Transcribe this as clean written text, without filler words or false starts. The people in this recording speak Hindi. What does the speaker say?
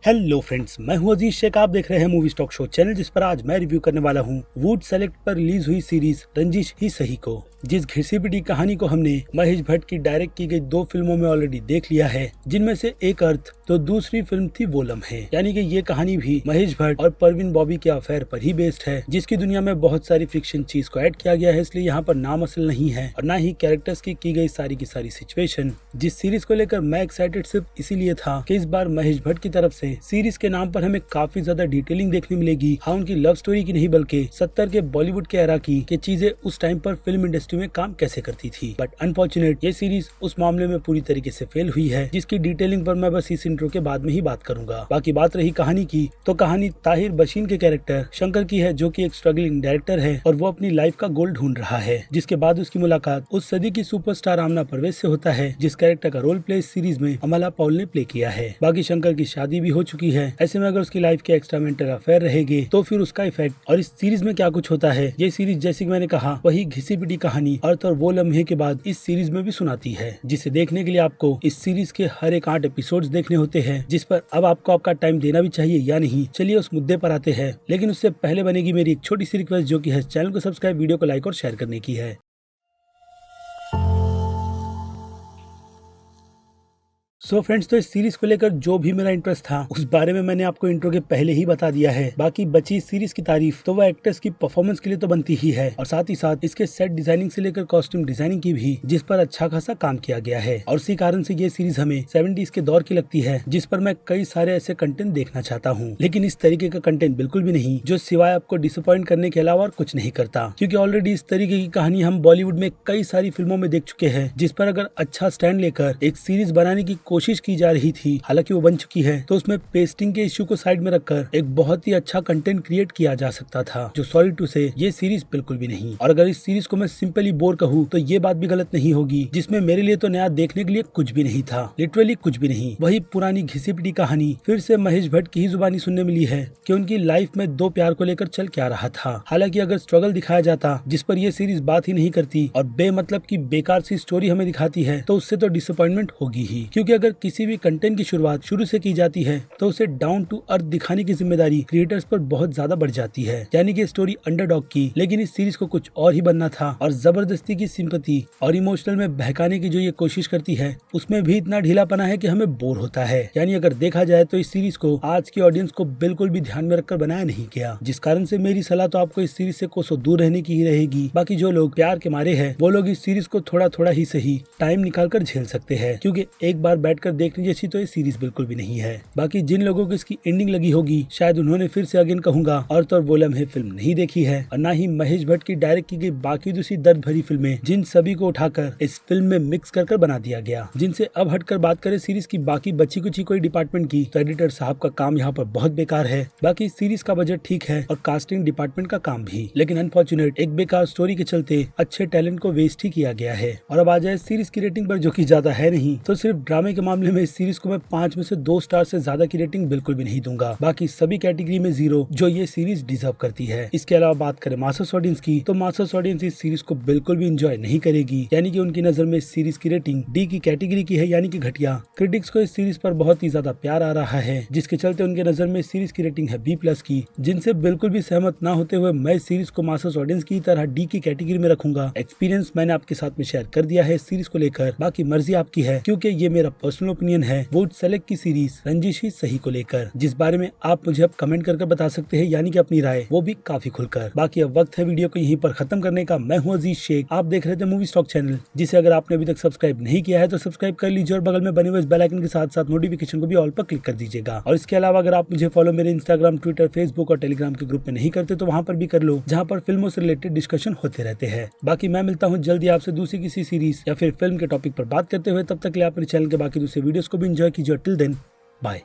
हेलो फ्रेंड्स, मैं हूं अजीज शेख। आप देख रहे हैं मूवी स्टॉक शो चैनल, जिस पर आज मैं रिव्यू करने वाला हूं वुड सेलेक्ट पर रिलीज हुई सीरीज रंजिश ही सही को। जिस घिसी पिटी कहानी को हमने महेश भट्ट की डायरेक्ट की गई 2 फिल्मों में ऑलरेडी देख लिया है, जिनमें से एक अर्थ तो दूसरी फिल्म थी वो लम्हे। यानी कि ये कहानी भी महेश भट्ट और परवीन बॉबी के अफेयर पर ही बेस्ड है, जिसकी दुनिया में बहुत सारी फिक्शन चीज को ऐड किया गया है। इसलिए यहाँ पर नाम असल नहीं है और ना ही कैरेक्टर्स की गई सारी की सारी सिचुएशन। जिस सीरीज को लेकर मैं एक्साइटेड सिर्फ इसीलिए था कि इस बार महेश भट्ट की तरफ से सीरीज के नाम पर हमें काफी ज्यादा डिटेलिंग देखने मिलेगी। हाँ, उनकी लव स्टोरी की नहीं बल्कि 70 के बॉलीवुड के एरा की चीजें उस टाइम पर फिल्म इंडस्ट्री में काम कैसे करती थी। बट अनफॉर्चुनेट ये सीरीज उस मामले में पूरी तरीके से फेल हुई है, जिसकी डिटेलिंग पर मैं बस इस इंट्रो के बाद में ही बात करूंगा। बाकी बात रही कहानी की, तो कहानी ताहिर बशीन के कैरेक्टर शंकर की है, जो की एक स्ट्रगलिंग डायरेक्टर है और वो अपनी लाइफ का गोल ढूंढ रहा है। जिसके बाद उसकी मुलाकात उस सदी की सुपरस्टार आमना परवेज से होता है, जिस कैरेक्टर का रोल प्ले इस सीरीज में अमला पॉल ने प्ले किया है। बाकी शंकर की शादी भी हो चुकी है। ऐसे में अगर उसकी लाइफ के एक्स्ट्रामेंटल अफेयर रहेंगे तो फिर उसका इफेक्ट और इस सीरीज में क्या कुछ होता है, ये सीरीज जैसे कि मैंने कहा वही घिसी पिटी कहानी अर्थ और वो लम्हे के बाद इस सीरीज में भी सुनाती है, जिसे देखने के लिए आपको इस सीरीज के हर एक 8 एपिसोड्स देखने होते हैं, जिस पर अब आपको आपका टाइम देना भी चाहिए या नहीं। चलिए उस मुद्दे पर आते हैं, लेकिन उससे पहले बनेगी मेरी एक छोटी सी रिक्वेस्ट, जो की है चैनल को सब्सक्राइब, वीडियो को लाइक और शेयर करने की है। सो फ्रेंड्स, तो इस सीरीज को लेकर जो भी मेरा इंटरेस्ट था उस बारे में मैंने आपको इंट्रो के पहले ही बता दिया है। बाकी बची इस सीरीज की तारीफ तो वह एक्टर्स की परफॉर्मेंस के लिए तो बनती ही है, और साथ ही साथ इसके सेट डिजाइनिंग से लेकर कॉस्ट्यूम डिजाइनिंग की भी, जिस पर अच्छा खासा काम किया गया है। और इसी कारण से ये सीरीज हमें 70s के दौर की लगती है, जिस पर मैं कई सारे ऐसे कंटेंट देखना चाहता हूँ। लेकिन इस तरीके का कंटेंट बिल्कुल भी नहीं, जो सिवाय आपको डिसअपॉइंट करने के अलावा और कुछ नहीं करता। क्योंकि ऑलरेडी इस तरीके की कहानी हम बॉलीवुड में कई सारी फिल्मों में देख चुके हैं, जिस पर अगर अच्छा स्टैंड लेकर एक सीरीज बनाने की कोशिश की जा रही थी, हालांकि वो बन चुकी है, तो उसमें पेस्टिंग के इश्यू को साइड में रखकर एक बहुत ही अच्छा कंटेंट क्रिएट किया जा सकता था, जो सॉरी टू से ये सीरीज बिल्कुल भी नहीं। और अगर इस सीरीज को मैं सिंपली बोर कहूँ तो ये बात भी गलत नहीं होगी, जिसमें मेरे लिए तो नया देखने के लिए कुछ भी नहीं था, लिटरली कुछ भी नहीं। वही पुरानी घिसी पिटी कहानी फिर से महेश भट्ट की ही जुबानी सुनने मिली है कि उनकी लाइफ में 2 प्यार को लेकर चल क्या रहा था। हालांकि अगर स्ट्रगल दिखाया जाता, जिस पर यह सीरीज बात ही नहीं करती और बेमतलब की बेकार सी स्टोरी हमें दिखाती है, तो उससे तो डिसअपॉइंटमेंट होगी ही। क्योंकि अगर किसी भी कंटेंट की शुरुआत शुरू से की जाती है तो उसे डाउन टू अर्थ दिखाने की जिम्मेदारी क्रिएटर्स पर बहुत ज्यादा बढ़ जाती है। यानी कि स्टोरी अंडरडॉग की, लेकिन इस सीरीज को कुछ और ही बनना था, और जबरदस्ती की सिंपैथी और इमोशनल में बहकाने की जो ये कोशिश करती है, उसमें भी इतना ढीलापना है कि हमें बोर होता है। यानी अगर देखा जाए तो इस सीरीज को आज की ऑडियंस को बिल्कुल भी ध्यान में रखकर बनाया नहीं गया, जिस कारण से मेरी सलाह तो आपको इस सीरीज से कोसों दूर रहने की ही रहेगी। बाकी जो लोग प्यार के मारे हैं, वो लोग इस सीरीज को थोड़ा थोड़ा ही सही टाइम निकाल कर झेल सकते हैं, क्योंकि एक बार बैठकर देखने जैसी तो ये सीरीज बिल्कुल भी नहीं है। बाकी जिन लोगों को इसकी एंडिंग लगी होगी, शायद उन्होंने फिर से अगेन कहूंगा अर्थ और वो लम्हे फिल्म नहीं देखी है, और ना ही महेश भट्ट की डायरेक्ट की गई बाकी दूसरी दर्द भरी फिल्में, जिन सभी को उठाकर इस फिल्म में मिक्स कर बना दिया गया। जिनसे अब हटकर बात करें सीरीज की बाकी बची कुछ कोई डिपार्टमेंट की, तो एडिटर साहब का काम यहाँ पर बहुत बेकार है। बाकी सीरीज का बजट ठीक है और कास्टिंग डिपार्टमेंट का काम भी, लेकिन अनफॉर्चुनेट एक बेकार स्टोरी के चलते अच्छे टैलेंट को वेस्ट ही किया गया है। और अब आ जाए सीरीज की रेटिंग पर, जो की ज्यादा है नहीं, तो सिर्फ ड्रामे के मामले में इस सीरीज को मैं 5 में से 2 स्टार से ज्यादा की रेटिंग बिल्कुल भी नहीं दूंगा। बाकी सभी कैटेगरी में 0, जो ये सीरीज डिजर्व करती है। इसके अलावा बात करें मास्टर्स ऑडियंस की, तो मास्टर्स ऑडियंस इस सीरीज को बिल्कुल भी एंजॉय नहीं करेगी। यानी कि उनकी नजर में इस सीरीज की रेटिंग डी की कैटेगरी की है, यानी कि घटिया। क्रिटिक्स को इस सीरीज पर बहुत ही ज्यादा प्यार आ रहा है, जिसके चलते उनके नजर में इस सीरीज की रेटिंग है B+ की, जिनसे बिल्कुल भी सहमत ना होते हुए मैं इस सीरीज को मास्टर्स ऑडियंस की तरह डी की कैटेगरी में रखूंगा। एक्सपीरियंस मैंने आपके साथ में शेयर कर दिया है इस सीरीज को लेकर, बाकी मर्जी आपकी है, क्योंकि ये मेरा पर्सनल ओपिनियन है वुड सेलेक्ट की सीरीज रंजिश ही सही को लेकर, जिस बारे में आप मुझे अब कमेंट करके बता सकते हैं, यानी कि अपनी राय, वो भी काफी खुलकर। बाकी अब वक्त है वीडियो को यहीं पर खत्म करने का। मैं हूं अजीज शेख, आप देख रहे थे मूवी स्टॉक चैनल, जिसे अगर आपने अभी तक सब्सक्राइब नहीं किया है तो सब्सक्राइब कर लीजिए और बगल में बने हुए इस बेल आइकन के साथ साथ नोटिफिकेशन को भी ऑल पर क्लिक कर दीजिएगा। और इसके अलावा अगर आप मुझे फॉलो मेरे इंस्टाग्राम, ट्विटर, फेसबुक और टेलीग्राम के ग्रुप में नहीं करते तो वहाँ पर भी कर लो, जहाँ पर फिल्मों से रिलेटेड डिस्कशन होते रहते हैं। बाकी मैं मिलता हूँ जल्दी आपसे दूसरी किसी सीरीज या फिर फिल्म के टॉपिक पर बात करते हुए। तब तक के लिए आप मेरे चैनल के बाकी दूसरे वीडियोस को भी एंजॉय कीजिए। Till then, bye.